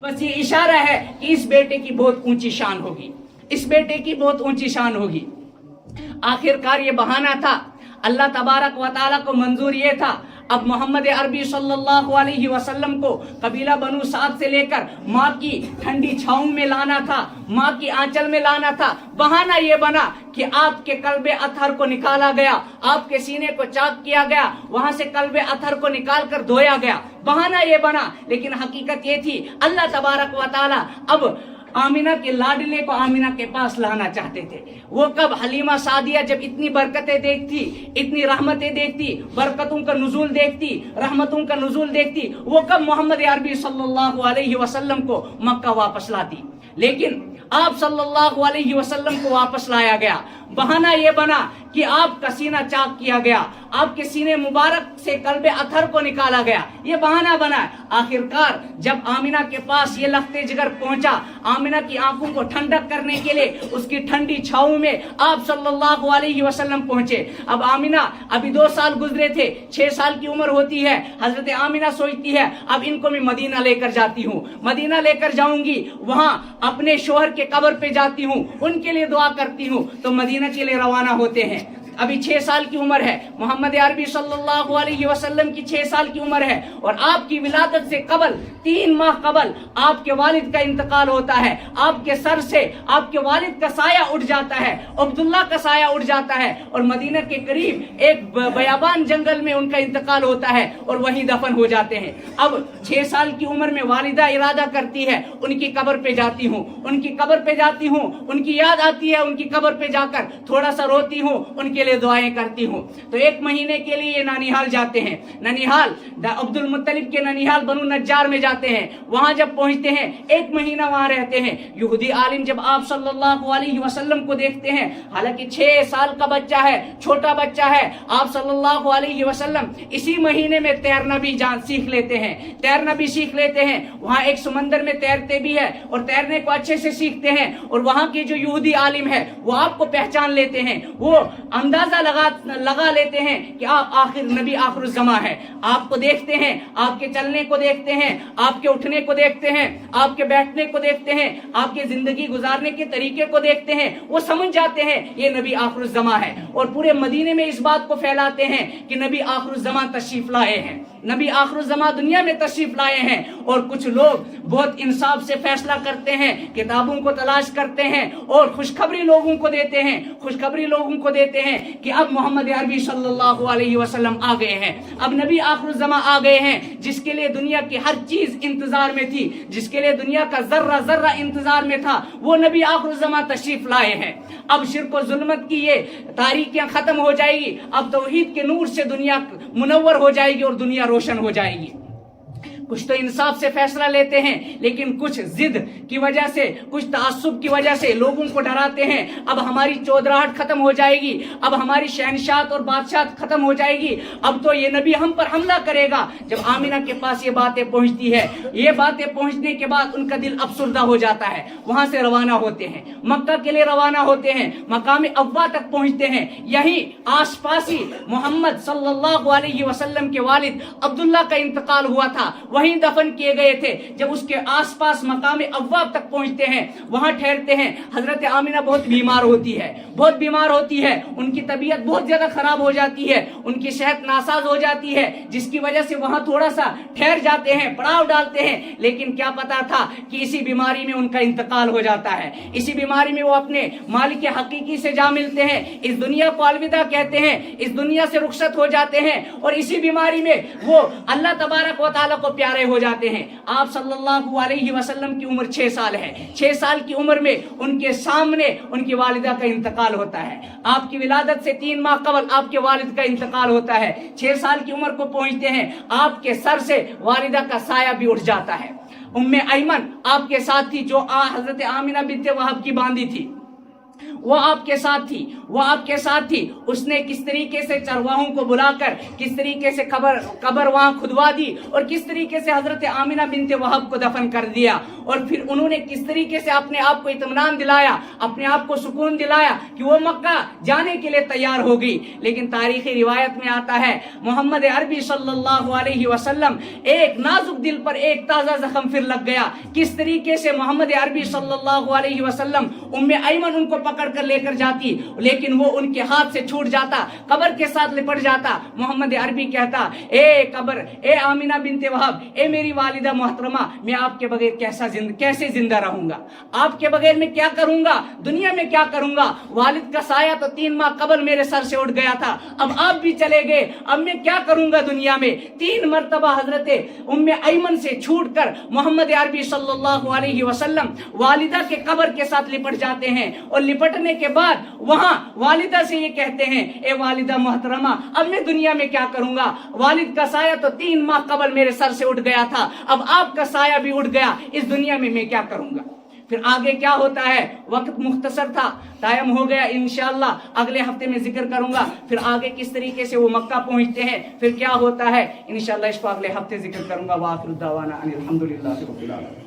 बस ये इशारा है कि इस बेटे की बहुत ऊंची शान होगी, इस बेटे की बहुत ऊंची शान होगी। आखिरकार ये बहाना था, अल्लाह तबारक व तआला को मंजूर ये था। अब मोहम्मद अरबी सल्लल्लाहु अलैहि वसल्लम को कबीला बनु साद से लेकर माँ की ठंडी छाँव में लाना था, माँ की आंचल में लाना था। बहाना ये बना कि आपके कल्बे अतहर को निकाला गया, आपके सीने को चाक किया गया, वहां से कल्बे अतहर को निकाल कर धोया गया। बहाना ये बना, लेकिन हकीकत ये थी अल्लाह तबारक व तआला अब आमिना के लाडले को आमिना के पास लाना चाहते थे। वो कब? हलीमा सादिया जब इतनी बरकतें देखती, इतनी रहमतें देखती, बरकतों का नुज़ूल देखती, रहमतों का नुज़ूल देखती, वो कब मोहम्मद अरबी सल्लल्लाहु अलैहि वसल्लम को मक्का वापस लाती। लेकिन आप सल्लल्लाहु अलैहि वसल्लम को वापस लाया गया। बहाना ये बना कि आपका सीना चाक किया गया, आपके सीने मुबारक से कल्बे अथर को निकाला गया। ये बहाना बना। आखिरकार जब आमिना के पास ये लखते जिगर पहुंचा, आमिना की आंखों को ठंडक करने के लिए उसकी ठंडी छाँव में आप सल्लल्लाहु अलैहि वसल्लम पहुंचे। अब आमिना अभी 2 साल गुजरे थे, 6 साल की उम्र होती है। हजरत आमिना सोचती है अब इनको मैं मदीना लेकर जाती हूँ, मदीना लेकर जाऊंगी, वहां अपने शोहर के कब्र पे जाती हूँ, उनके लिए दुआ करती हूँ। तो मदीना के लिए रवाना होते हैं। अभी 6 साल की उम्र है, मोहम्मद अरबी सल्लल्लाहु अलैहि वसल्लम की 6 साल की उम्र है, और आपकी विलादत से कबल 3 माह कबल आपके वालिद का इंतकाल होता है। आपके सर से आपके वालिद का साया उठ जाता है, अब्दुल्ला का साया उठ जाता है, और मदीना के करीब एक बयाबान जंगल में उनका इंतकाल होता है और वहीं दफन हो जाते हैं। अब 6 साल की उम्र में वालिदा इरादा करती है उनकी कब्र पे जाती हूँ, उनकी कब्र पे जाती हूँ, उनकी याद आती है, उनकी कब्र पे जाकर थोड़ा सा रोती हूँ, उनके लिए दुआएं करती हूँ। तो 1 महीने के लिए ननिहाल जाते हैं। ननिहाल अब्दुल मुत्तलिब के ननिहाल बनु नज्जार में जाते हैं। वहां जब पहुंचते हैं 1 महीना वहां रहते हैं। यहूदी आलिम जब आप सल्लल्लाहु अलैहि वसल्लम को देखते हैं, हालांकि 6 साल का बच्चा है, छोटा बच्चा है, आप सल्लल्लाहु अलैहि वसल्लम इसी महीने में तैरना भी सीख लेते हैं, तैरना भी सीख लेते हैं। वहां एक समंदर में तैरते भी है और तैरने को अच्छे से सीखते हैं। और वहां के जो यहूदी आलिम है वो आपको पहचान लेते हैं, वो अंदाजा लगा लेते हैं कि आप आखिर नबी आखिरुज़्ज़मा है। आपको देखते हैं, आपके चलने को देखते हैं, आपके उठने को देखते हैं, आपके बैठने को देखते हैं, आपके जिंदगी गुजारने के तरीके को देखते हैं, वो समझ जाते हैं ये नबी आखिरुज़्ज़मा है। और पूरे मदीने में इस बात को फैलाते हैं कि नबी आखिरुज़्ज़मा तशरीफ लाए हैं, नबी आखिरुज़्ज़मा दुनिया में तशरीफ लाए हैं। और कुछ लोग बहुत इंसाफ से फैसला करते हैं, किताबों को तलाश करते हैं और खुशखबरी लोगों को देते हैं, खुशखबरी लोगों को देते हैं कि अब मोहम्मद अरबी सल्लल्लाहु अलैहि वसल्लम आ गए हैं, अब नबी आखिरुज़्ज़मा आ गए हैं, जिसके लिए दुनिया की हर चीज इंतजार में थी, जिसके लिए दुनिया का जर्रा जर्रा इंतजार में था, वो नबी आखिरुज़्ज़मा तशरीफ लाए हैं। अब शिर्क और जुल्मत की ये तारीकियां खत्म हो जाएगी, अब तौहीद के नूर से दुनिया मुनव्वर हो जाएगी और दुनिया रोशन हो जाएगी। कुछ तो इंसाफ से फैसला लेते हैं, लेकिन कुछ जिद की वजह से, कुछ तासुब की वजह से लोगों को डराते हैं। अब हमारी चौधराहट खत्म हो जाएगी, अब हमारी शहनशाहत और बादशाहत खत्म हो जाएगी, अब तो ये नबी हम पर हमला करेगा। जब आमिना के पास ये बातें पहुंचती है, ये बातें पहुंचने के बाद उनका दिल अफसुर्दा हो जाता है। वहां से रवाना होते हैं, मक्का के लिए रवाना होते हैं, मकाम अव्वा तक पहुंचते हैं। यही आस पास ही मोहम्मद सल्लल्लाहु अलैहि वसल्लम के वालिद अब्दुल्ला का इंतकाल हुआ था, वहीं दफन किए गए थे। जब उसके आसपास मकाम अव्वा तक पहुंचते हैं, वहां ठहरते हैं। हजरत आमिना बहुत बीमार होती है, बहुत बीमार होती है, उनकी तबीयत बहुत ज्यादा खराब हो जाती है, उनकी सेहत नासाज हो जाती है, जिसकी वजह से वहां थोड़ा सा ठहर जाते हैं, पड़ाव डालते हैं। लेकिन क्या पता था कि इसी बीमारी में उनका इंतकाल हो जाता है, इसी बीमारी में वो अपने मालिक हकीकी से जा मिलते हैं, इस दुनिया को अलविदा कहते हैं, इस दुनिया से रुखसत हो जाते हैं। और इसी बीमारी में वो अल्लाह तबारक व तआला को प्यारे हो जाते हैं। आप सल्लल्लाहु अलैहि वसल्लम की उम्र 6 साल है। 6 साल की उम्र में उनके सामने उनकी वालिदा का इंतकाल होता है। आपकी विलादत से 3 माह कबल आपके वालिद का इंतकाल होता है। 6 साल की उम्र को पहुंचते हैं, आपके सर से वालिदा का साया भी उठ जाता है। उम्मे ऐमन आपके साथ थी, जो हजरत आमिना बिन्ते वहाब की बांदी थी। وہ آپ کے ساتھ تھی، وہ آپ کے ساتھ تھی. اس نے کس طریقے سے چرواہوں کو بلا کر کس طریقے سے قبر وہاں کھدوا دی اور کس طریقے سے حضرت آمنہ بنت وہب کو دفن کر دیا. اور پھر انہوں نے کس طریقے سے اپنے آپ کو اطمینان دلایا، اپنے آپ کو سکون دلایا کہ وہ مکہ جانے کے لیے تیار ہو گئی. لیکن تاریخی روایت میں آتا ہے محمد عربی صلی اللہ علیہ وسلم ایک نازک دل پر ایک تازہ زخم پھر لگ گیا. کس طریقے سے محمد عربی صلی اللہ علیہ وسلم ام ایمن ان کو پکڑ کر لے کر جاتی، لیکن وہ ان کے ہاتھ سے چھوٹ جاتا، قبر کے ساتھ لپٹ جاتا. محمد عربی کہتا اے قبر، اے آمنہ بنت وہب، اے میری والدہ محترمہ، میں آپ کے بغیر کیسے زندہ رہوں گا؟ آپ کے بغیر میں کیا کروں گا؟ دنیا میں کیا کروں گا؟ والد کا سایہ تو 3 ماہ قبل میرے سر سے اٹھ گیا تھا، اب آپ بھی چلے گئے، اب میں کیا کروں گا دنیا میں؟ 3 مرتبہ حضرت ام ایمن سے چھوٹ کر محمد عربی صلی اللہ علیہ وسلم والدہ کے قبر کے ساتھ لپٹ جاتے ہیں. اور لپٹنے کے بعد وہاں والدہ سے یہ کہتے ہیں اے والدہ محترمہ، اب میں دنیا میں کیا کروں گا؟ والد کا سایہ تو 3 ماہ قبل میرے سر سے اٹھ گیا تھا، اب آپ کا سایہ بھی اٹھ گیا، اس دنیا میں کیا کروں گا؟ پھر آگے کیا ہوتا ہے؟ وقت مختصر تھا، ٹائم ہو گیا، انشاءاللہ اگلے ہفتے میں ذکر کروں گا. پھر آگے کس طریقے سے وہ مکہ پہنچتے ہیں، پھر کیا ہوتا ہے، انشاءاللہ اس کو اگلے ہفتے ذکر کروں گا. وآخر دعوانا ان الحمدللہ رب العالمین.